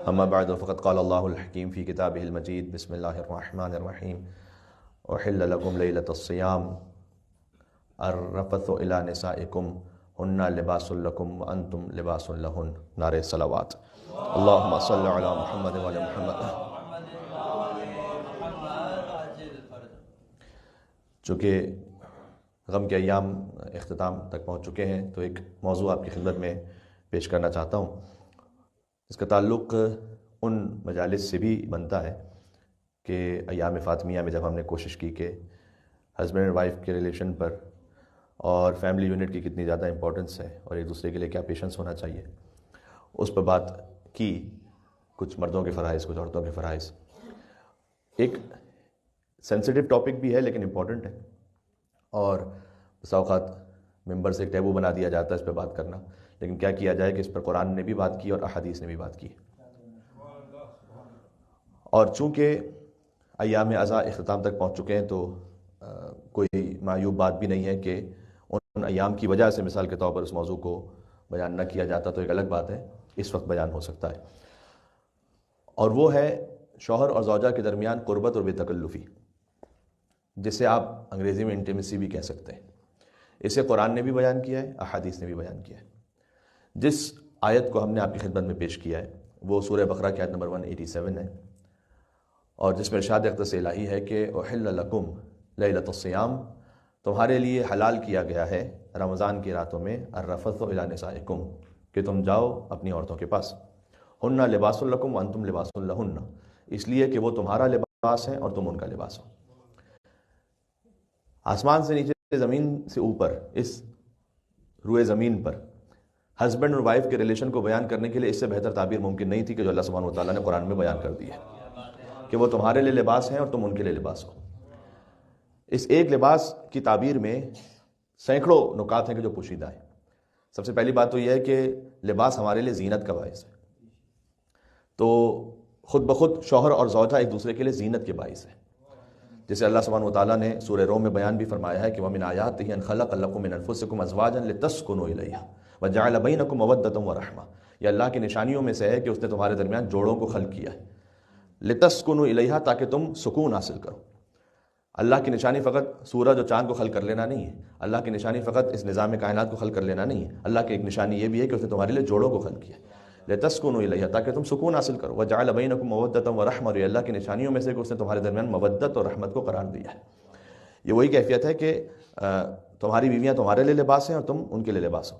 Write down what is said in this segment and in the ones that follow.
اما بعد فقد قال اللہ الحکیم فی کتابہ المجید بسم اللہ الرحمن الرحیم احل لکم لیلۃ الصیام الرفث الی نسائکم ہن لباس لکم وانتم لباس لہن. نعرہ صلوات. اللہم صل علی محمد وعلی محمد. چونکہ غم کے ایام اختتام تک پہنچ چکے ہیں تو ایک موضوع آپ کی خدمت میں پیش کرنا چاہتا ہوں. اس کا تعلق ان مجالس سے بھی بنتا ہے کہ ایام فاطمیہ میں جب ہم نے کوشش کی کہ ہسبینڈ اینڈ وائف کے ریلیشن پر اور فیملی یونٹ کی کتنی زیادہ امپورٹنس ہے اور ایک دوسرے کے لیے کیا پیشنس ہونا چاہیے، اس پر بات کی. کچھ مردوں کے فرائض، کچھ عورتوں کے فرائض. ایک سینسیٹیو ٹاپک بھی ہے لیکن امپورٹنٹ ہے، اور بسا اوقات ممبر سے ایک ٹیبو بنا دیا جاتا ہے اس پہ بات کرنا. لیکن کیا کیا جائے کہ اس پر قرآن نے بھی بات کی اور احادیث نے بھی بات کی. اور چونکہ ایام ازاں اختتام تک پہنچ چکے ہیں تو کوئی معیوب بات بھی نہیں ہے کہ ان ایام کی وجہ سے مثال کے طور پر اس موضوع کو بیان نہ کیا جاتا تو ایک الگ بات ہے، اس وقت بیان ہو سکتا ہے. اور وہ ہے شوہر اور زوجہ کے درمیان قربت اور بے تکلفی، جسے آپ انگریزی میں انٹیمیسی بھی کہہ سکتے ہیں. اسے قرآن نے بھی بیان کیا ہے، احادیث نے بھی بیان کیا ہے. جس آیت کو ہم نے آپ کی خدمت میں پیش کیا ہے وہ سورہ بقرہ کی آیت نمبر 187 ہے، اور جس میں ارشاد اقدس الہی ہے کہ احل لکم لیلۃ الصیام، تمہارے لیے حلال کیا گیا ہے رمضان کی راتوں میں الرفث الی نسائکم، کہ تم جاؤ اپنی عورتوں کے پاس. ہن لباس لکم وانتم لباس لہن، اس لیے کہ وہ تمہارا لباس ہیں اور تم ان کا لباس ہو. آسمان سے نیچے، زمین سے اوپر، اس روئے زمین پر ہسبینڈ اور وائف کے ریلیشن کو بیان کرنے کے لیے اس سے بہتر تعبیر ممکن نہیں تھی کہ جو اللہ سبحانہ و تعالیٰ نے قرآن میں بیان کر دی ہے کہ وہ تمہارے لیے لباس ہیں اور تم ان کے لیے لباس ہو. اس ایک لباس کی تعبیر میں سینکڑوں نکات ہیں کہ جو پوشیدہ ہیں. سب سے پہلی بات تو یہ ہے کہ لباس ہمارے لیے زینت کا باعث ہے، تو خود بخود شوہر اور زوجہ ایک دوسرے کے لیے زینت کے باعث ہے. جسے اللہ سبحانہ و تعالیٰ نے سورہ روم میں بیان بھی فرمایا ہے کہ وَمِنْ آیَاتِهِ أَنْ خَلَقَ لَكُم مِّنْ أَنفُسِكُمْ أَزْوَاجًا لِتَسْكُنُوا إِلَيْهَا وَجَعَلَ بَيْنَكُمْ مَوَدَّةً وَرَحْمَةً. یہ اللہ کی نشانیوں میں سے ہے کہ اس نے تمہارے درمیان جوڑوں کو خلق کیا ہے. لِتَسْكُنُوا إِلَيْهَا، تاکہ تم سکون حاصل کرو. اللہ کی نشانی فقط سورج اور چاند کو خلق کر لینا نہیں ہے، اللہ کی نشانی فقط اس نظام کائنات کو خلق کر لینا نہیں ہے. اللہ کی ایک نشانی یہ بھی ہے کہ اس نے تمہارے لیے جوڑوں کو خلق کیا ہے. لِتَسْكُنُوا إِلَيْهَا، تاکہ تم سکون حاصل کرو. وَجَعَلَ بَيْنَكُمْ مَوَدَّةً وَرَحْمَةً، یہ اللہ کی نشانیوں میں سے کہ اس نے تمہارے درمیان مودت اور رحمت کو قرار دیا ہے. یہ وہی کیفیت ہے کہ تمہاری بیویاں تمہارے لیے لباس ہیں اور تم ان کے لیے لباس ہو.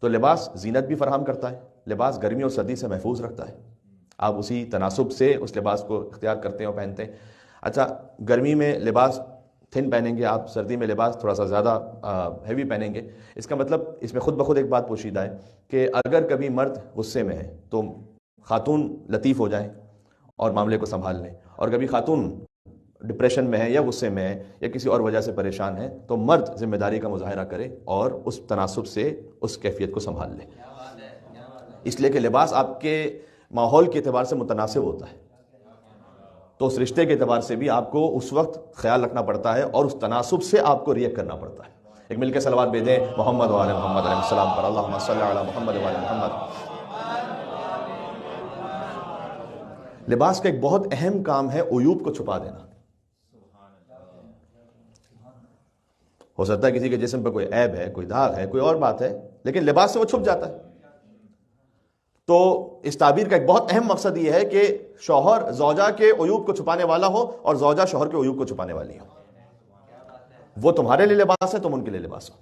تو لباس زینت بھی فراہم کرتا ہے، لباس گرمی اور سردی سے محفوظ رکھتا ہے. آپ اسی تناسب سے اس لباس کو اختیار کرتے ہیں اور پہنتے ہیں. اچھا، گرمی میں لباس تھن پہنیں گے آپ، سردی میں لباس تھوڑا سا زیادہ ہیوی پہنیں گے. اس کا مطلب اس میں خود بخود ایک بات پوشیدہ ہے کہ اگر کبھی مرد غصے میں ہے تو خاتون لطیف ہو جائیں اور معاملے کو سنبھال لیں، اور کبھی خاتون ڈپریشن میں ہے یا غصے میں ہے یا کسی اور وجہ سے پریشان ہے تو مرد ذمہ داری کا مظاہرہ کرے اور اس تناسب سے اس کیفیت کو سنبھال لے. اس لیے کہ لباس آپ کے ماحول کے اعتبار سے متناسب ہوتا ہے، تو اس رشتے کے اعتبار سے بھی آپ کو اس وقت خیال رکھنا پڑتا ہے اور اس تناسب سے آپ کو ریئیکٹ کرنا پڑتا ہے. ایک مل کے صلوات بھیجیں محمد وعلی محمد علیہ السلام پر. اللہم صل علی محمد وعلی محمد. لباس کا ایک بہت اہم کام ہے عیوب کو چھپا دینا. ہو سکتا ہے کسی کے جسم پہ کوئی عیب ہے، کوئی داغ ہے، کوئی اور بات ہے، لیکن لباس سے وہ چھپ جاتا ہے. تو اس تعبیر کا ایک بہت اہم مقصد یہ ہے کہ شوہر زوجہ کے عیوب کو چھپانے والا ہو اور زوجہ شوہر کے عیوب کو چھپانے والی ہو. وہ تمہارے لیے لباس ہے، تم ان کے لیے لباس ہو.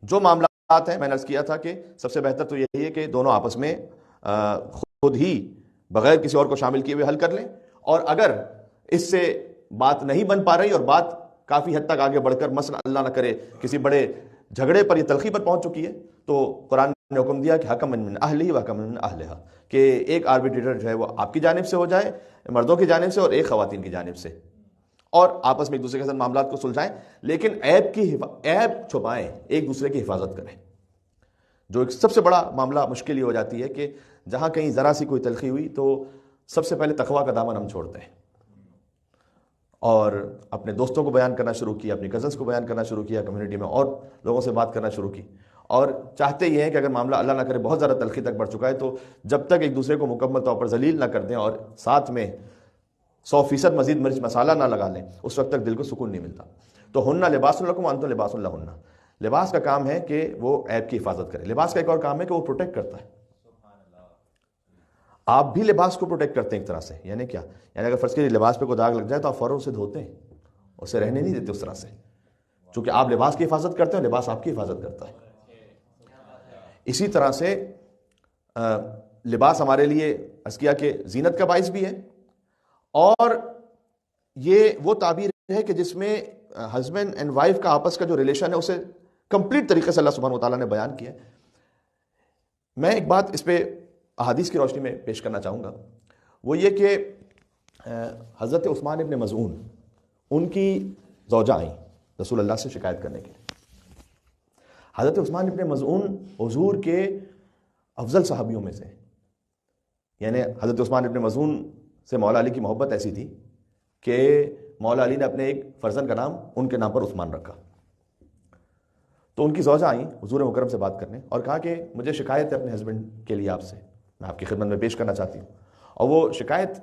جو معاملات ہیں، میں نے عرض کیا تھا کہ سب سے بہتر تو یہی ہے کہ دونوں آپس میں خود ہی بغیر کسی اور کو شامل کیے ہوئے حل کر لیں. اور اگر اس سے بات نہیں بن پا رہی اور بات کافی حد تک آگے بڑھ کر مثلا اللہ نہ کرے کسی بڑے جھگڑے پر یا تلخی پر پہنچ چکی ہے، تو قرآن نے حکم دیا کہ حکم من اہلہ و حکم من اہلہا، کہ ایک آربیٹریٹر جو ہے وہ آپ کی جانب سے ہو جائے، مردوں کی جانب سے، اور ایک خواتین کی جانب سے، اور آپس میں ایک دوسرے کے ساتھ معاملات کو سلجھائیں، لیکن عیب چھپائیں، ایک دوسرے کی حفاظت کریں. جو ایک سب سے بڑا معاملہ مشکل یہ ہو جاتی ہے کہ جہاں کہیں ذرا سی کوئی تلخی ہوئی تو سب سے پہلے تقویٰ کا دامن ہم چھوڑتے ہیں اور اپنے دوستوں کو بیان کرنا شروع کیا، اپنی کزنس کو بیان کرنا شروع کیا، کمیونٹی میں اور لوگوں سے بات کرنا شروع کی، اور چاہتے یہ ہیں کہ اگر معاملہ اللہ نہ کرے بہت زیادہ تلخی تک بڑھ چکا ہے تو جب تک ایک دوسرے کو مکمل طور پر ذلیل نہ کر دیں اور ساتھ میں 100% مزید مرچ مسالہ نہ لگا لیں اس وقت تک دل کو سکون نہیں ملتا. تو ہن لباس لکم وانتم لباس لہن. لباس کا کام ہے کہ وہ عیب کی حفاظت کرے. لباس کا ایک اور کام ہے کہ وہ پروٹیکٹ کرتا ہے. آپ بھی لباس کو پروٹیکٹ کرتے ہیں ایک طرح سے. یعنی کیا؟ یعنی اگر فرض کیجیے لباس پہ کوئی داغ لگ جائے تو آپ فوراً اسے دھوتے ہیں, اسے رہنے نہیں دیتے اس طرح سے, چونکہ آپ لباس کی حفاظت کرتے ہیں, لباس آپ کی حفاظت کرتا ہے. اسی طرح سے لباس ہمارے لیے عرض کیا کہ زینت کا باعث بھی ہے, اور یہ وہ تعبیر ہے کہ جس میں ہسبینڈ اینڈ وائف کا آپس کا جو ریلیشن ہے اسے کمپلیٹ طریقے سے اللہ سبحانہ و تعالیٰ نے بیان کیا ہے. میں ایک بات اس پہ احادیث کی روشنی میں پیش کرنا چاہوں گا, وہ یہ کہ حضرت عثمان ابن مظعون ان کی زوجہ آئیں رسول اللہ سے شکایت کرنے کے لیے. حضرت عثمان ابن مظعون حضور کے افضل صحابیوں میں سے, یعنی حضرت عثمان ابن مظعون سے مولا علی کی محبت ایسی تھی کہ مولا علی نے اپنے ایک فرزند کا نام ان کے نام پر عثمان رکھا. تو ان کی زوجہ آئیں حضور مکرم سے بات کرنے اور کہا کہ مجھے شکایت ہے اپنے ہسبینڈ کے لیے آپ سے, میں آپ کی خدمت میں پیش کرنا چاہتی ہوں. اور وہ شکایت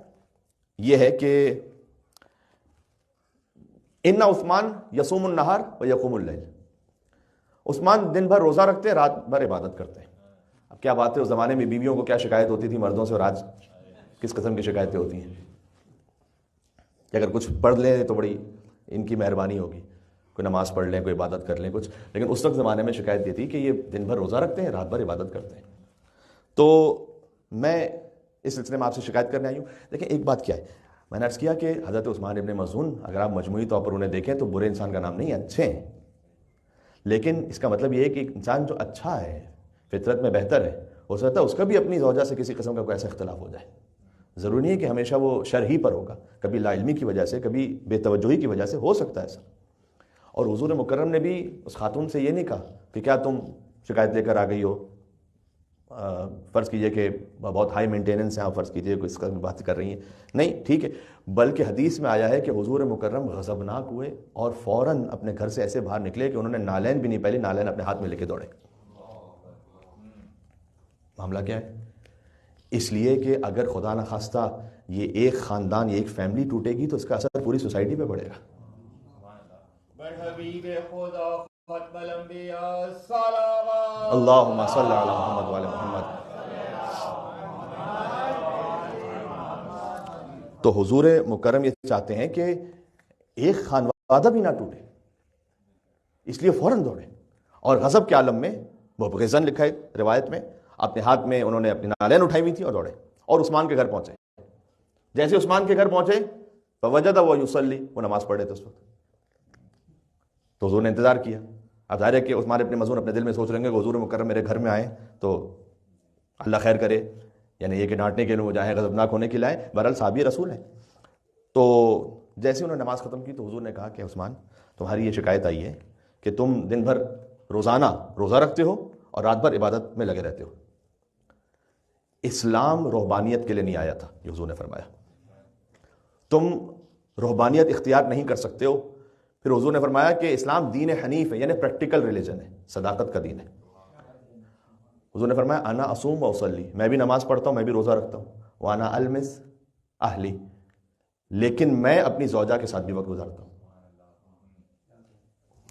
یہ ہے کہ ان عثمان یصوم النہار و یقوم اللیل. عثمان دن بھر روزہ رکھتے ہیں, رات بھر عبادت کرتے ہیں. اب کیا بات ہے, اس زمانے میں بیویوں کو کیا شکایت ہوتی تھی مردوں سے, اور آج کس قسم کی شکایتیں ہوتی ہیں کہ اگر کچھ پڑھ لیں تو بڑی ان کی مہربانی ہوگی, کوئی نماز پڑھ لیں, کوئی عبادت کر لیں کچھ. لیکن اس وقت زمانے میں شکایت یہ تھی کہ یہ دن بھر روزہ رکھتے ہیں, رات بھر عبادت کرتے ہیں. تو میں اس سلسلے میں آپ سے شکایت کرنے آئی ہوں. دیکھیں ایک بات کیا ہے, میں نے عرض کیا کہ حضرت عثمان ابن مظعون اگر آپ مجموعی طور پر انہیں دیکھیں تو برے انسان کا نام نہیں ہے, اچھے ہیں. لیکن اس کا مطلب یہ ہے کہ ایک انسان جو اچھا ہے, فطرت میں بہتر ہے, ہو سکتا ہے اس کا بھی اپنی زوجہ سے کسی قسم کا کوئی ایسا اختلاف ہو جائے. ضروری نہیں ہے کہ ہمیشہ وہ شر ہی پر ہوگا, کبھی لا علمی کی وجہ سے, کبھی بے توجہی کی وجہ سے ہو سکتا ہے ایسا. اور حضور مکرم نے بھی اس خاتون سے یہ نہیں کہا کہ کیا تم شکایت لے کر آ گئی ہو, فرض کیجئے کہ بہت ہائی مینٹیننس ہے, آپ فرض کیجئے کوئی اس کا بات کر رہی ہیں, نہیں ٹھیک ہے. بلکہ حدیث میں آیا ہے کہ حضور مکرم غضبناک ہوئے اور فوراً اپنے گھر سے ایسے باہر نکلے کہ انہوں نے نالین بھی نہیں پہلی, نالین اپنے ہاتھ میں لے کے دوڑے. معاملہ کیا ہے؟ اس لیے کہ اگر خدا نخواستہ یہ ایک خاندان, یہ ایک فیملی ٹوٹے گی تو اس کا اثر پوری سوسائٹی پہ پڑے گا. اللہم صلی علی محمد وعلی محمد. تو حضور مکرم یہ چاہتے ہیں کہ ایک خانوادہ بھی نہ ٹوٹے, اس لیے فوراً دوڑے. اور غضب کے عالم میں وہ غزن لکھا ہے روایت میں, اپنے ہاتھ میں انہوں نے اپنی نالین اٹھائی ہوئی تھی اور دوڑے اور عثمان کے گھر پہنچے. جیسے عثمان کے گھر پہنچے فوجد وہ یصلی, وہ نماز پڑھ رہے تھے اس وقت. تو حضور نے انتظار کیا. اب ظاہر ہے کہ عثمان ابن مظعون اپنے دل میں سوچ رہے ہیں کہ حضور مکرم میرے گھر میں آئے تو اللہ خیر کرے, یعنی یہ کہ ڈانٹنے کے لیے مجاہد غضبناک ہونے کے لائے, بہرحال صحابی رسول ہیں. تو جیسے انہوں نے نماز ختم کی تو حضور نے کہا کہ عثمان تمہاری یہ شکایت آئی ہے کہ تم دن بھر روزانہ روزہ رکھتے ہو اور رات بھر عبادت میں لگے رہتے ہو. اسلام رہبانیت کے لیے نہیں آیا تھا, یہ حضور نے فرمایا. تم رہبانیت اختیار نہیں کر سکتے ہو. پھر حضور نے فرمایا کہ اسلام دین حنیف ہے, یعنی پریکٹیکل ریلیجن ہے, صداقت کا دین ہے. حضور نے فرمایا انا اصوم و اصلی, میں بھی نماز پڑھتا ہوں, میں بھی روزہ رکھتا ہوں. وانا المس اہلی, لیکن میں اپنی زوجہ کے ساتھ بھی وقت گزارتا ہوں.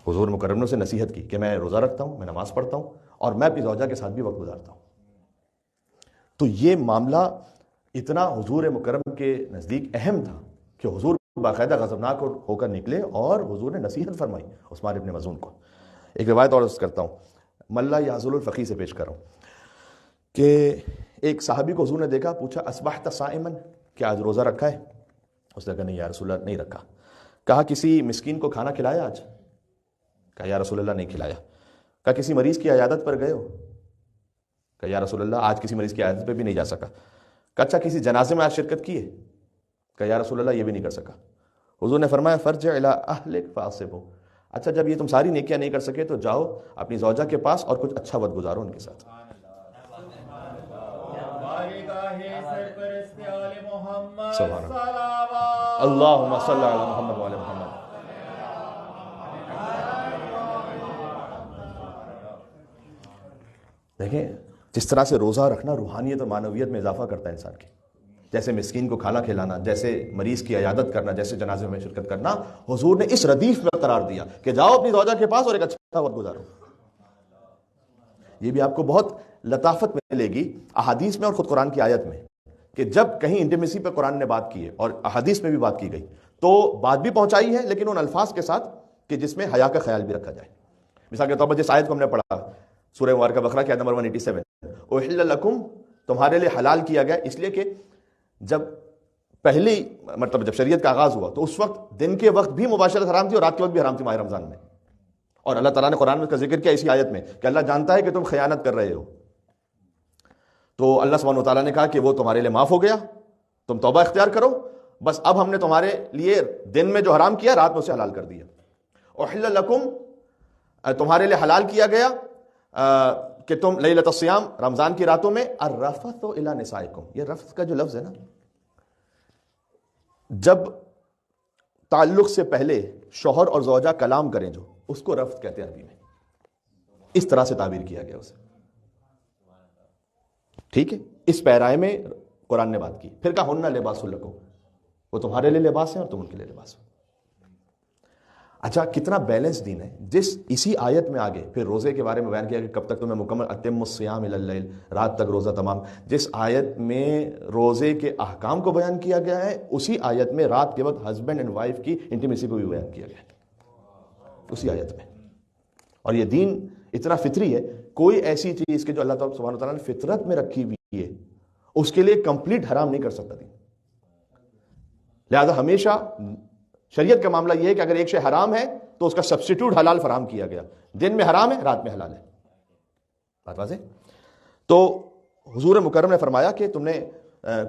حضور مکرم نے اسے نصیحت کی کہ میں روزہ رکھتا ہوں, میں نماز پڑھتا ہوں, اور میں اپنی زوجہ کے ساتھ بھی وقت گزارتا ہوں. تو یہ معاملہ اتنا حضور مکرم کے نزدیک اہم تھا کہ حضور باقاعدہ غضبناک ہو کر نکلے اور حضور نے نصیحت فرمائی عثمان ابن مظعون کو. ایک روایت اور عرض کرتا ہوں, ملا یعزل الفقی سے پیش کر رہا ہوں کہ ایک صحابی کو حضور نے دیکھا, پوچھا اصبحت صائما, کیا آج روزہ رکھا ہے؟ اس نے کہا نہیں یا رسول اللہ نہیں رکھا. کہا کسی مسکین کو کھانا کھلایا آج؟ کہا یا رسول اللہ نہیں کھلایا. کہا کسی مریض کی عیادت پر گئے ہو؟ کہا یا رسول اللہ آج کسی مریض کی عیادت پہ بھی نہیں جا سکا. کہا اچھا کسی جنازے میں آج شرکت کی ہے؟ کہا یا رسول اللہ یہ بھی نہیں کر سکا. حضور نے فرمایا فرجع الی اہلک فاصبہ, اچھا جب یہ تم ساری نیکیاں نہیں کر سکے تو جاؤ اپنی زوجہ کے پاس اور کچھ اچھا وقت گزارو ان کے ساتھ. سبحان اللہ, اللہم صلی علی محمد وعلی محمد. دیکھیں جس طرح سے روزہ رکھنا روحانیت اور معنویت میں اضافہ کرتا ہے انسان کی، جیسے مسکین کو کھانا کھلانا، جیسے مریض کی عیادت کرنا، جیسے جنازے میں شرکت کرنا، حضور نے اس ردیف میں قرار دیا کہ جاؤ اپنی زوجہ کے پاس اور ایک اچھا وقت گزارو۔ یہ بھی آپ کو بہت لطافت ملے گی احادیث میں اور خود قرآن کی آیت میں، کہ جب کہیں انٹیمیسی پہ قرآن نے بات کی ہے اور احادیث میں بھی بات کی گئی تو بات بھی پہنچائی ہے لیکن ان الفاظ کے ساتھ کہ جس میں حیا کا خیال بھی رکھا جائے۔ مثال کے طور پر جس آیت کو ہم نے پڑھا سورہ مبارکہ بقرہ کی آیت نمبر 187، احل لکم، تمہارے لیے حلال کیا گیا، اس لیے کہ جب پہلی مطلب جب شریعت کا آغاز ہوا تو اس وقت دن کے وقت بھی مباشرت حرام تھی اور رات کے وقت بھی حرام تھی ماہ رمضان میں، اور اللہ تعالیٰ نے قرآن میں اس کا ذکر کیا اسی آیت میں کہ اللہ جانتا ہے کہ تم خیانت کر رہے ہو، تو اللہ سبحانہ و تعالیٰ نے کہا کہ وہ تمہارے لیے معاف ہو گیا، تم توبہ اختیار کرو، بس اب ہم نے تمہارے لیے دن میں جو حرام کیا رات میں اسے حلال کر دیا۔ احل لکم، تمہارے لیے حلال کیا گیا کہ تم لیلۃ الصیام، رمضان کی راتوں میں، الرفث الی نسائکم، یہ رفث کا جو لفظ ہے نا، جب تعلق سے پہلے شوہر اور زوجہ کلام کریں جو، اس کو رفث کہتے ہیں عربی میں، اس طرح سے تعبیر کیا گیا اسے، ٹھیک ہے۔ اس پیرائے میں قرآن نے بات کی، پھر کہا ہن لباس لکم، وہ تمہارے لیے لباس ہیں اور تم ان کے لیے لباس ہو۔ اچھا کتنا بیلنس دین ہے، جس اسی آیت میں آگے پھر روزے کے بارے میں بیان کیا کہ کب تک تمہیں مکمل اتم الصیام الی اللیل، رات تک روزہ تمام، جس آیت میں روزے کے احکام کو بیان کیا گیا ہے اسی آیت میں رات کے وقت ہسبینڈ اینڈ وائف کی انٹیمیسی کو بھی بیان کیا گیا ہے اسی آیت میں۔ اور یہ دین اتنا فطری ہے، کوئی ایسی چیز کہ جو اللہ تعالیٰ سبحانہ وتعالیٰ نے فطرت میں رکھی ہوئی ہے اس کے لیے کمپلیٹ حرام نہیں کر سکتا دین۔ لہذا ہمیشہ شریعت کا معاملہ یہ ہے کہ اگر ایک شے حرام ہے تو اس کا سبسٹیٹیوٹ حلال فراہم کیا گیا، دن میں حرام ہے رات میں حلال ہے، بات واضح؟ تو حضور مکرم نے فرمایا کہ تم نے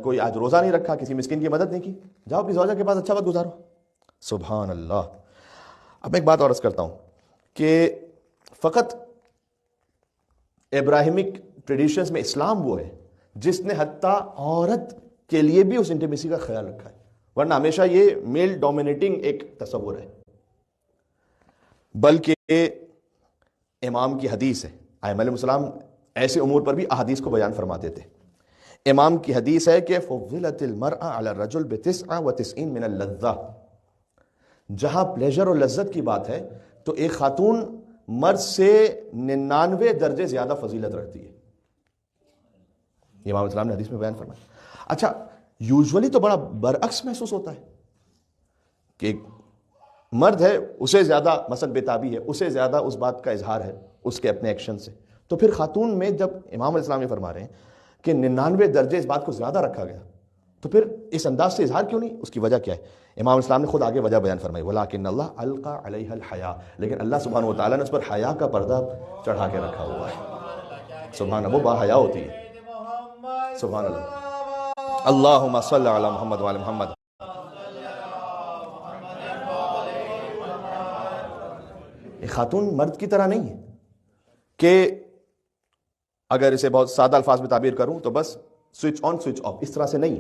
کوئی آج روزہ نہیں رکھا، کسی مسکین کی مدد نہیں کی، جاؤ اپنی زوجہ کے پاس اچھا وقت گزارو۔ سبحان اللہ۔ اب میں ایک بات اور عرض کرتا ہوں کہ فقط ابراہیمک ٹریڈیشنز میں اسلام وہ ہے جس نے حتیٰ عورت کے لیے بھی اس انٹیمیسی کا خیال رکھا ہے، ورنہ ہمیشہ یہ میل ڈومینیٹنگ ایک تصور ہے۔ بلکہ امام کی حدیث ہے، ائمہ علیہ السلام ایسے امور پر بھی احادیث کو بیان فرماتے تھے۔ امام کی حدیث ہے کہ فضلت المرأة علی الرجل ب99 من اللذہ، جہاں پلیجر اور لذت کی بات ہے تو ایک خاتون مرد سے 99 درجے زیادہ فضیلت رکھتی ہے، یہ امام اسلام نے حدیث میں بیان فرمایا۔ اچھا یوزولی تو بڑا برعکس محسوس ہوتا ہے کہ ایک مرد ہے اسے زیادہ مثلا بےتابی ہے، اسے زیادہ اس بات کا اظہار ہے اس کے اپنے ایکشن سے، تو پھر خاتون میں جب امام علیہ السلام یہ فرما رہے ہیں کہ 99 درجے اس بات کو زیادہ رکھا گیا تو پھر اس انداز سے اظہار کیوں نہیں؟ اس کی وجہ کیا ہے؟ امام اسلام نے خود آگے وجہ بیان فرمائی، وَلَٰكِنَّ اللَّهَ أَلْقَىٰ عَلَيْهَا الْحَيَاءَ، لیکن اللہ سبحانہ وتعالیٰ نے اس پر حیا کا پردہ چڑھا کے رکھا ہوا ہے۔ سبحان اللہ، وہ با حیا ہوتی ہے، سبحان اللہ۔ اللہم صلی علی محمد وعلی محمد۔ ایک خاتون مرد کی طرح نہیں ہے کہ اگر اسے بہت سادہ الفاظ میں تعبیر کروں تو بس سوئچ آن سوئچ آف، اس طرح سے نہیں،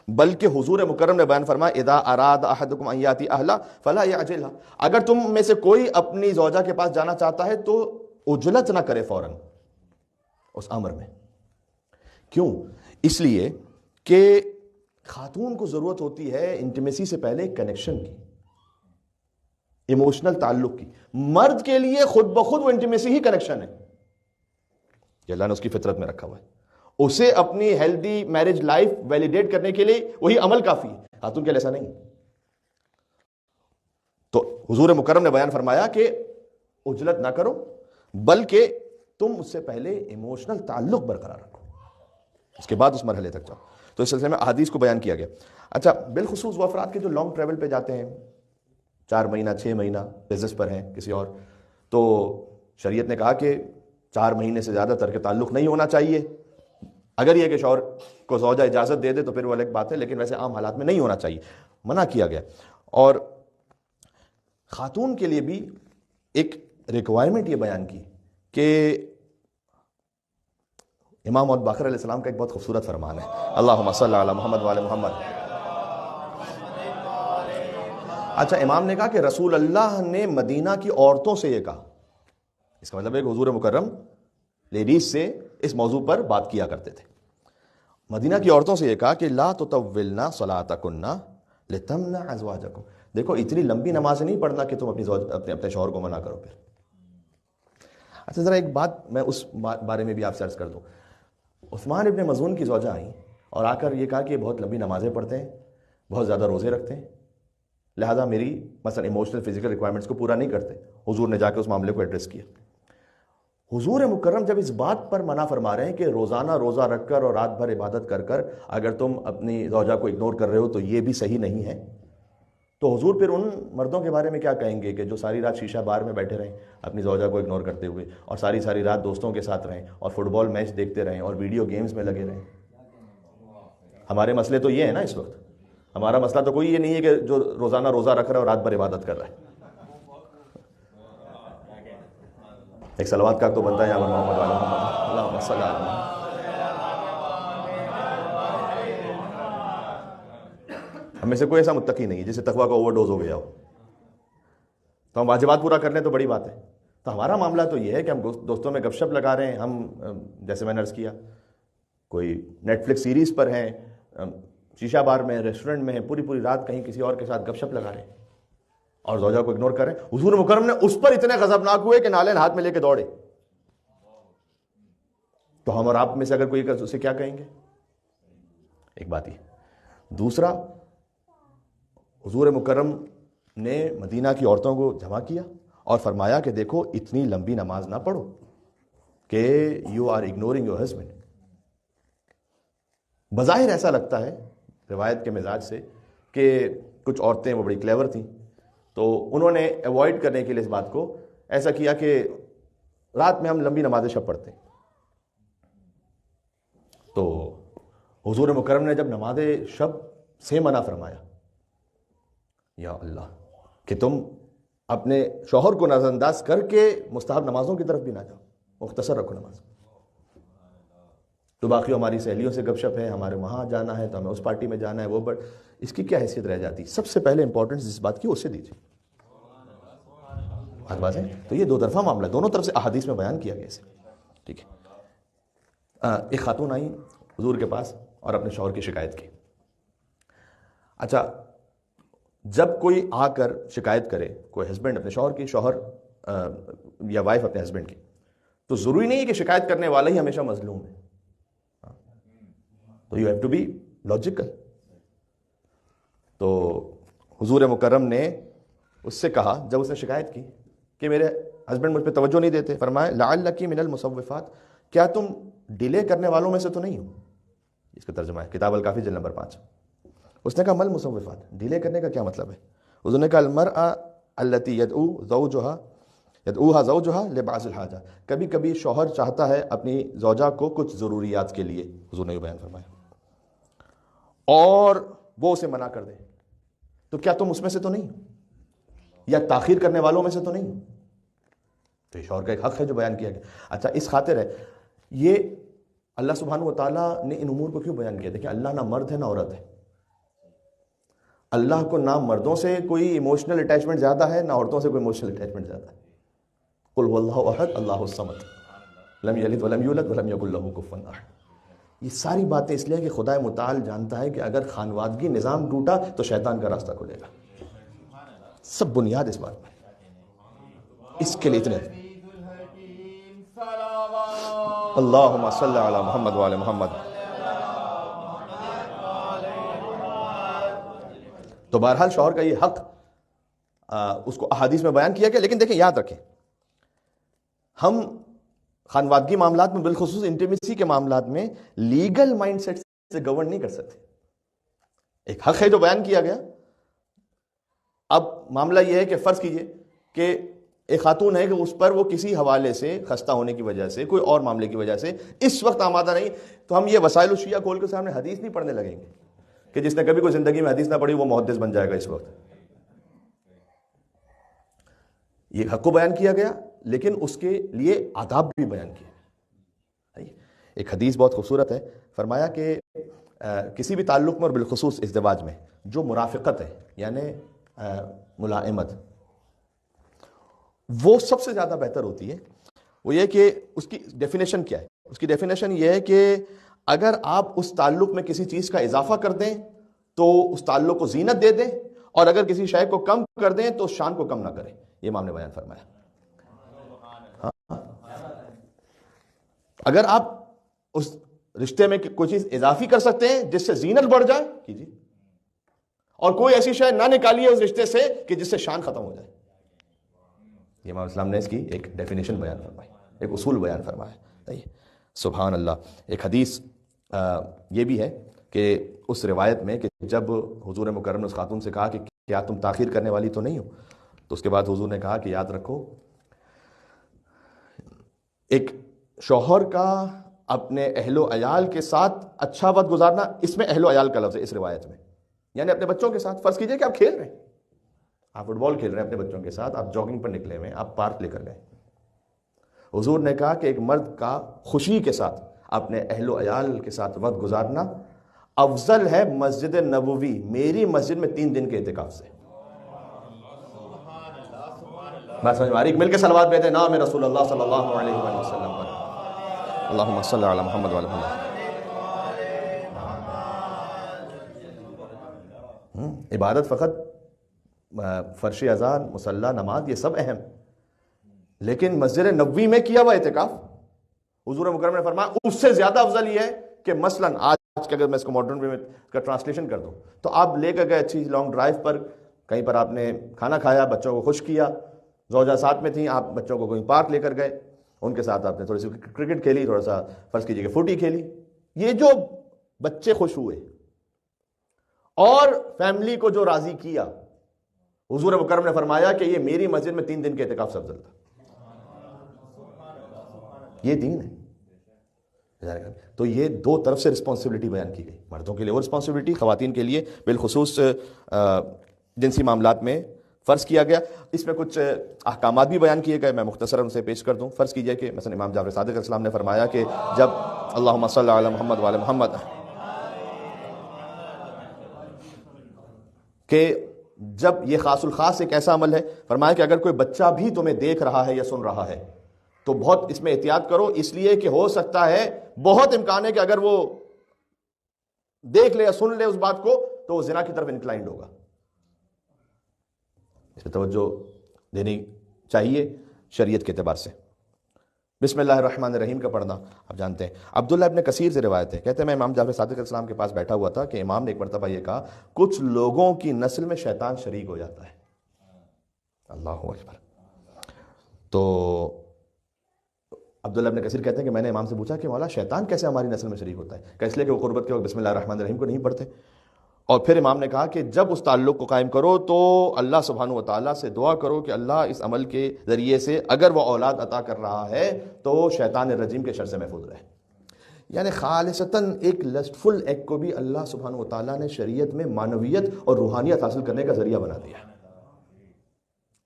بلکہ حضور مکرم نے بیان فرمایا اذا اراد احدکم ان یاتی اہلہ فلا یعجلها، اگر تم میں سے کوئی اپنی زوجہ کے پاس جانا چاہتا ہے تو عجلت نہ کرے فوراً اس امر میں۔ کیوں؟ اس لیے کہ خاتون کو ضرورت ہوتی ہے انٹیمیسی سے پہلے کنیکشن کی، ایموشنل تعلق کی۔ مرد کے لیے خود بخود وہ انٹیمیسی ہی کنیکشن ہے، یہ اللہ نے اس کی فطرت میں رکھا ہوا ہے، اسے اپنی ہیلدی میرج لائف ویلیڈیٹ کرنے کے لیے وہی عمل کافی ہے، خاتون کے لیے ایسا نہیں۔ تو حضور مکرم نے بیان فرمایا کہ عجلت نہ کرو بلکہ تم اس سے پہلے ایموشنل تعلق برقرار رکھو، اس کے بعد اس مرحلے تک جاؤ۔ تو اس سلسلے میں احادیث کو بیان کیا گیا۔ اچھا بالخصوص وہ افراد کے جو لانگ ٹریول پہ جاتے ہیں، 4 مہینہ 6 مہینہ بزنس پر ہیں کسی اور، تو شریعت نے کہا کہ 4 مہینے سے زیادہ ترک تعلق نہیں ہونا چاہیے۔ اگر یہ کہ شوہر کو زوجہ اجازت دے دے تو پھر وہ الگ بات ہے، لیکن ویسے عام حالات میں نہیں ہونا چاہیے، منع کیا گیا۔ اور خاتون کے لیے بھی ایک ریکوائرمنٹ یہ بیان کی کہ امام ابو بکر علیہ السلام کا ایک بہت خوبصورت فرمان ہے، اللہم صلی علی محمد وعلی محمد۔ اچھا امام نے کہا کہ رسول اللہ نے مدینہ کی عورتوں سے یہ کہا، اس کا مطلب ہے کہ حضور مکرم لیڈیز سے اس موضوع پر بات کیا کرتے تھے. مدینہ کی عورتوں سے یہ کہا کہ لا تطولنا صلاتکن لتمنع ازواجکم. دیکھو اتنی لمبی نمازیں نہیں پڑھنا کہ تم اپنے شوہر کو منع کرو. پھر اچھا ذرا ایک بات میں اس بارے میں بھی آپ سے عرض کر دوں. عثمان ابن مظعون کی زوجہ آئیں اور آ کر یہ کہا کہ یہ بہت لمبی نمازیں پڑھتے ہیں, بہت زیادہ روزے رکھتے ہیں, لہٰذا میری مثلا ایموشنل فزیکل ریکوائرمنٹس کو پورا نہیں کرتے. حضور نے جا کے اس معاملے کو ایڈریس کیا. حضور مکرم جب اس بات پر منع فرما رہے ہیں کہ روزانہ روزہ رکھ کر اور رات بھر عبادت کر کر اگر تم اپنی زوجہ کو اگنور کر رہے ہو تو یہ بھی صحیح نہیں ہے, تو حضور پھر ان مردوں کے بارے میں کیا کہیں گے کہ جو ساری رات شیشہ بار میں بیٹھے رہیں اپنی زوجہ کو اگنور کرتے ہوئے, اور ساری رات دوستوں کے ساتھ رہیں اور فٹ بال میچ دیکھتے رہیں اور ویڈیو گیمز میں لگے رہیں. ہمارے مسئلے تو یہ ہے نا اس وقت. ہمارا مسئلہ تو کوئی یہ نہیں ہے کہ جو روزانہ روزہ رکھ رہا ہے اور رات بھر عبادت کر رہا ہے. ایک صلوات کا تو بنتا ہے یا محمد علی محمد اللہم صلی علی محمد. ہم میں سے کوئی ایسا متقی نہیں ہے جسے تقویٰ کا اوور ڈوز ہو گیا ہو, تو ہم واجبات پورا کر لیں تو بڑی بات ہے. تو ہمارا معاملہ تو یہ ہے کہ ہم دوستوں میں گپ شپ لگا رہے ہیں. ہم جیسے میں نے عرض کیا کوئی نیٹ فلکس سیریز پر ہیں, شیشہ بار میں, ریسٹورنٹ میں ہیں, پوری رات کہیں کسی اور کے ساتھ گپ شپ لگا رہے ہیں اور زوجہ کو اگنور کر رہے ہیں. حضور مکرم نے اس پر اتنے غضبناک ہوئے کہ نالین ہاتھ میں لے کے دوڑے. تو ہم اور آپ میں سے اگر کوئی اسے کیا کہیں گے؟ ایک بات یہ. دوسرا, حضور مکرم نے مدینہ کی عورتوں کو جمع کیا اور فرمایا کہ دیکھو اتنی لمبی نماز نہ پڑھو کہ you are ignoring your husband. بظاہر ایسا لگتا ہے روایت کے مزاج سے کہ کچھ عورتیں وہ بڑی کلیور تھیں, تو انہوں نے ایوائڈ کرنے کے لیے اس بات کو ایسا کیا کہ رات میں ہم لمبی نمازیں شب پڑھتے ہیں. تو حضور مکرم نے جب نماز شب سے منع فرمایا, یا اللہ, کہ تم اپنے شوہر کو نظر انداز کر کے مستحب نمازوں کی طرف بھی نہ جاؤ, مختصر رکھو نماز. تو باقی ہماری سہیلیوں سے گپ شپ ہے, ہمارے وہاں جانا ہے تو ہمیں اس پارٹی میں جانا ہے, وہ بٹ اس کی کیا حیثیت رہ جاتی؟ سب سے پہلے امپورٹنس اس بات کی اسے دیجیے. بات ہے تو یہ دو طرفہ معاملہ, دونوں طرف سے احادیث میں بیان کیا گیا اسے. ٹھیک ہے. ایک خاتون آئی حضور کے پاس اور اپنے شوہر کی شکایت کی. اچھا, جب کوئی آ کر شکایت کرے, کوئی ہسبینڈ اپنے شوہر کی, شوہر یا وائف اپنے ہسبینڈ کی, تو ضروری نہیں ہے کہ شکایت کرنے والا ہی ہمیشہ مظلوم ہے. تو you have to be logical. تو حضور مکرم نے اس سے کہا جب اس نے شکایت کی کہ میرے ہسبینڈ مجھ پہ توجہ نہیں دیتے, فرمایا لعلک من المصوفات, کیا تم ڈیلے کرنے والوں میں سے تو نہیں ہو؟ اس کا ترجمہ ہے کتاب الکافی جلد نمبر 5. اس نے کہا مل مصوفات, ڈیلے کرنے کا کیا مطلب ہے؟ اس نے کہا المرأة التي يدعوها زوجها لبعض الحاجہ, کبھی کبھی شوہر چاہتا ہے اپنی زوجہ کو کچھ ضروریات کے لیے, حضور نے یہ بیان فرمایا, اور وہ اسے منع کر دے, تو کیا تم اس میں سے تو نہیں ہو, یا تاخیر کرنے والوں میں سے تو نہیں ہو؟ تو یہ شوہر کا ایک حق ہے جو بیان کیا گیا. اچھا, اس خاطر ہے یہ اللہ سبحانہ و تعالیٰ نے ان امور کو کیوں بیان کیا؟ دیکھیں اللہ نہ مرد ہے نہ عورت ہے. اللہ کو نہ مردوں سے کوئی ایموشنل اٹیچمنٹ زیادہ ہے, نہ عورتوں سے کوئی ایموشنل اٹیچمنٹ زیادہ ہے. قل هو اللہ احد اللہ الصمد لم یلد ولم یولد ولم یکن لہ کفوا احد. یہ ساری باتیں اس لیے کہ خدا متعال جانتا ہے کہ اگر خانوادگی نظام ٹوٹا تو شیطان کا راستہ کھلے گا. سب بنیاد اس بات میں, اس کے لیے اتنے اللہم صلی علی محمد وعلی محمد. تو بہرحال شوہر کا یہ حق اس کو احادیث میں بیان کیا گیا. لیکن دیکھیں, یاد رکھیں, ہم خانوادگی معاملات میں بالخصوص انٹیمیسی کے معاملات میں لیگل مائنڈ سیٹ سے گورن نہیں کر سکتے. ایک حق ہے جو بیان کیا گیا. اب معاملہ یہ ہے کہ فرض کیجئے کہ ایک خاتون ہے کہ اس پر وہ کسی حوالے سے خستہ ہونے کی وجہ سے, کوئی اور معاملے کی وجہ سے اس وقت آمادہ نہیں, تو ہم یہ وسائل الشیعہ کھول کے سامنے حدیث نہیں پڑھنے لگیں گے کہ جس نے کبھی کوئی زندگی میں حدیث نہ پڑھی وہ محدث بن جائے گا. اس وقت یہ حق کو بیان کیا گیا, لیکن اس کے لیے آداب بھی بیان کیے. ایک حدیث بہت خوبصورت ہے, فرمایا کہ کسی بھی تعلق میں اور بالخصوص ازدواج میں جو مرافقت ہے یعنی ملائمت, وہ سب سے زیادہ بہتر ہوتی ہے وہ یہ کہ اس کی ڈیفینیشن کیا ہے. اس کی ڈیفینیشن یہ ہے کہ اگر آپ اس تعلق میں کسی چیز کا اضافہ کر دیں تو اس تعلق کو زینت دے دیں, اور اگر کسی شے کو کم کر دیں تو شان کو کم نہ کریں. یہ امام نے بیان فرمایا. اگر آپ اس رشتے میں کوئی چیز اضافی کر سکتے ہیں جس سے زینت بڑھ جائے, کیجیے, اور کوئی ایسی شے نہ نکالیے اس رشتے سے کہ جس سے شان ختم ہو جائے. یہ امام اسلام نے اس کی ایک ڈیفینیشن بیان فرمائی, ایک اصول بیان فرمایا. سبحان اللہ. ایک حدیث یہ بھی ہے کہ اس روایت میں کہ جب حضور مکرم نے اس خاتون سے کہا کہ کیا تم تاخیر کرنے والی تو نہیں ہو, تو اس کے بعد حضور نے کہا کہ یاد رکھو, ایک شوہر کا اپنے اہل و عیال کے ساتھ اچھا وقت گزارنا, اس میں اہل و عیال کا لفظ ہے اس روایت میں, یعنی اپنے بچوں کے ساتھ. فرض کیجئے کہ آپ کھیل رہے ہیں, آپ فٹ بال کھیل رہے ہیں اپنے بچوں کے ساتھ, آپ جاگنگ پر نکلے ہوئے ہیں, آپ پارک لے کر گئے. حضور نے کہا کہ ایک مرد کا خوشی کے ساتھ اپنے اہل و عیال کے ساتھ وقت گزارنا افضل ہے مسجد نبوی, میری مسجد میں 3 دن کے اعتکاف سے. بات سمجھ میں آ رہی؟ مل کے صلوات بھیجتے ہیں نام رسول اللہ صلی اللہ علیہ وآلہ وسلم پر. اللہم صلی علی محمد وعلی محمد. عبادت فقط فرش اذان, مصلی, نماز, یہ سب اہم, لیکن مسجد نبوی میں کیا ہوا اعتکاف حضور مکرم نے فرمایا اس سے زیادہ افضل یہ ہے کہ مثلاً آج کے اگر میں اس کو ماڈرن وے میں کا ٹرانسلیشن کر دوں تو آپ لے کر گئے اچھی لانگ ڈرائیو پر, کہیں پر آپ نے کھانا کھایا, بچوں کو خوش کیا, زوجہ ساتھ میں تھیں, آپ بچوں کو کوئی پارک لے کر گئے, ان کے ساتھ آپ نے تھوڑی سی کرکٹ کھیلی, تھوڑا سا فرض کیجیے کہ فوٹی کھیلی. یہ جو بچے خوش ہوئے اور فیملی کو جو راضی کیا, حضور مکرم نے فرمایا کہ یہ میری مسجد میں 3 دن کے اعتکاف سے افضل تھا. یہ دین ہے. تو یہ 2 طرف سے رسپانسبلٹی بیان کی گئی, مردوں کے لیے وہ رسپانسبلٹی, خواتین کے لیے بالخصوص جنسی معاملات میں فرض کیا گیا. اس میں کچھ احکامات بھی بیان کیے گئے, میں مختصراً اسے پیش کر دوں. فرض کیجئے کہ مثلا امام جعفر صادق علیہ السلام نے فرمایا کہ جب اللہم صلی علی محمد وعلی محمد, کہ جب یہ خاص الخاص ایک ایسا عمل ہے, فرمایا کہ اگر کوئی بچہ بھی تمہیں دیکھ رہا ہے یا سن رہا ہے تو بہت اس میں احتیاط کرو, اس لیے کہ ہو سکتا ہے, بہت امکان ہے کہ اگر وہ دیکھ لے یا سن لے اس بات کو تو وہ زنا کی طرف انکلائنڈ ہوگا. اس پہ توجہ دینی چاہیے شریعت کے اعتبار سے. بسم اللہ الرحمن الرحیم کا پڑھنا آپ جانتے ہیں. عبداللہ ابن کثیر سے روایت ہے, کہتے ہیں میں امام جعفر صادق علیہ السلام کے پاس بیٹھا ہوا تھا کہ امام نے ایک مرتبہ یہ کہا کچھ لوگوں کی نسل میں شیطان شریک ہو جاتا ہے. اللہ اکبر. تو عبداللہ ابن کثیر کہتے ہیں کہ میں نے امام سے پوچھا کہ مولا شیطان کیسے ہماری نسل میں شریک ہوتا ہے؟ کہ اس لیے کہ وہ قربت کے وقت بسم اللہ الرحمن الرحیم کو نہیں پڑھتے. اور پھر امام نے کہا کہ جب اس تعلق کو قائم کرو تو اللہ سبحانہ و تعالیٰ سے دعا کرو کہ اللہ اس عمل کے ذریعے سے اگر وہ اولاد عطا کر رہا ہے تو شیطان الرجیم کے شر سے محفوظ رہے. یعنی خالصتاً ایک لسٹفل ایکٹ کو بھی اللہ سبحانہ و تعالیٰ نے شریعت میں معنویت اور روحانیت حاصل کرنے کا ذریعہ بنا دیا.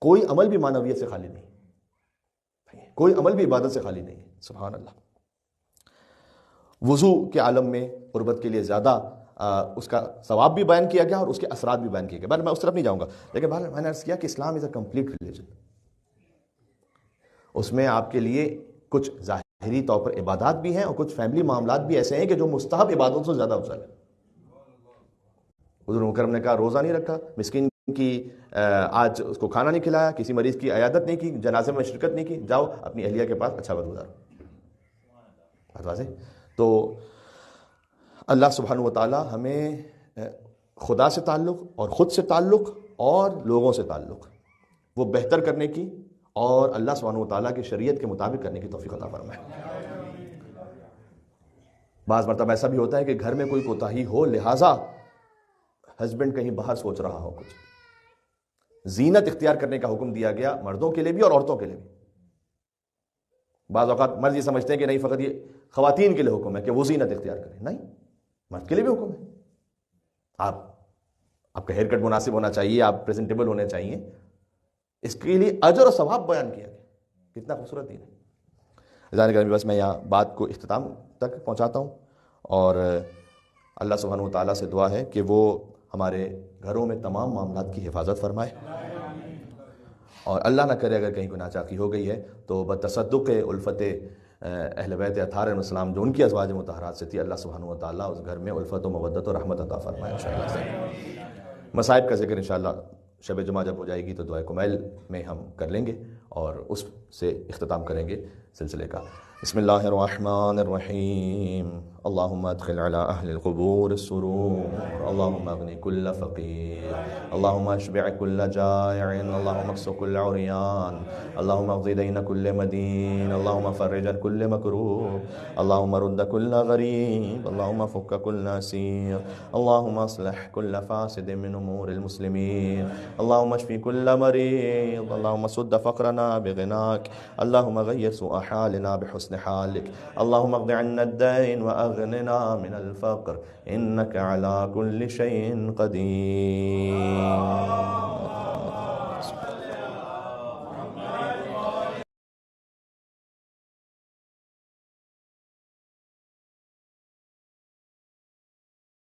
کوئی عمل بھی معنویت سے خالی نہیں, کوئی عمل بھی عبادت سے خالی نہیں. سبحان اللہ. وضو کے عالم میں قربت کے لیے زیادہ اس کا ثواب بھی بیان کیا گیا اور اس کے اثرات بھی بیان کیے گئے. میں اس طرف نہیں جاؤں گا, لیکن بہرحال میں نے عرض کیا کہ اسلام از اے کمپلیٹ ریلیجن. اس میں آپ کے لیے کچھ ظاہری طور پر عبادات بھی ہیں اور کچھ فیملی معاملات بھی ایسے ہیں کہ جو مستحب عبادتوں سے زیادہ افضل ہے. حضور مکرم نے کہا روزہ نہیں رکھا, مسکین کی آج اس کو کھانا نہیں کھلایا, کسی مریض کی عیادت نہیں کی, جنازے میں شرکت نہیں کی, جاؤ اپنی اہلیہ کے پاس اچھا وقت گزارو. بات واضح. تو اللہ سبحانہ و تعالی ہمیں خدا سے تعلق اور خود سے تعلق اور لوگوں سے تعلق وہ بہتر کرنے کی اور اللہ سبحانہ و تعالیٰ کی شریعت کے مطابق کرنے کی توفیق عطا فرمائے. بعض مرتبہ ایسا بھی ہوتا ہے کہ گھر میں کوئی کوتاہی ہو, لہٰذا ہسبینڈ کہیں باہر سوچ رہا ہو, کچھ زینت اختیار کرنے کا حکم دیا گیا مردوں کے لیے بھی اور عورتوں کے لیے بھی. بعض اوقات مرد یہ سمجھتے ہیں کہ نہیں فقط یہ خواتین کے لیے حکم ہے کہ وہ زینت اختیار کریں. نہیں, مرد کے لیے بھی حکم ہے. آپ کا ہیئر کٹ مناسب ہونا چاہیے, آپ پریزنٹیبل ہونے چاہیے, اس کے لیے اجر و ثواب بیان کیا گیا. کتنا خوبصورت دین ہے. بس میں یہاں بات کو اختتام تک پہنچاتا ہوں اور اللہ سبحانہ و تعالیٰ سے دعا ہے کہ وہ ہمارے گھروں میں تمام معاملات کی حفاظت فرمائے اور اللہ نہ کرے اگر کہیں کوئی ناچاقی ہو گئی ہے تو بتصدق الفت اہل بیت اطہار علیہ السلام جو ان کی ازواج مطہرات سے تھی، اللہ سبحانہ و تعالیٰ اس گھر میں الفت و مودت و رحمت عطا فرمائے انشاءاللہ سے۔ مصائب کا ذکر انشاءاللہ شب جمعہ جب ہو جائے گی تو دعائے کمیل میں ہم کر لیں گے اور اس سے اختتام کریں گے سلسلے کا۔ بسم اللہ الرحمن الرحیم، اللہم ادخل علی اہل القبور السرور، اللہم اغنی کل فقیر، اللہم اشبع کل جائع، اللہم اکس کل عریان، اللہم اقضی دین کل مدین، اللہم فرج عن کل مکروب، اللہم رد کل غریب، اللہم فک کل اسیر، اللہم اصلح کل فاسد من امور المسلمین، اللہم اشفی کل مریض، اللہم سد فقرنا بغناک، اللہم غیر سوء حالنا بحسن حالک، اللہم اقض عنا الدین واغننا من الفقر، انک علی کل شیء قدیر۔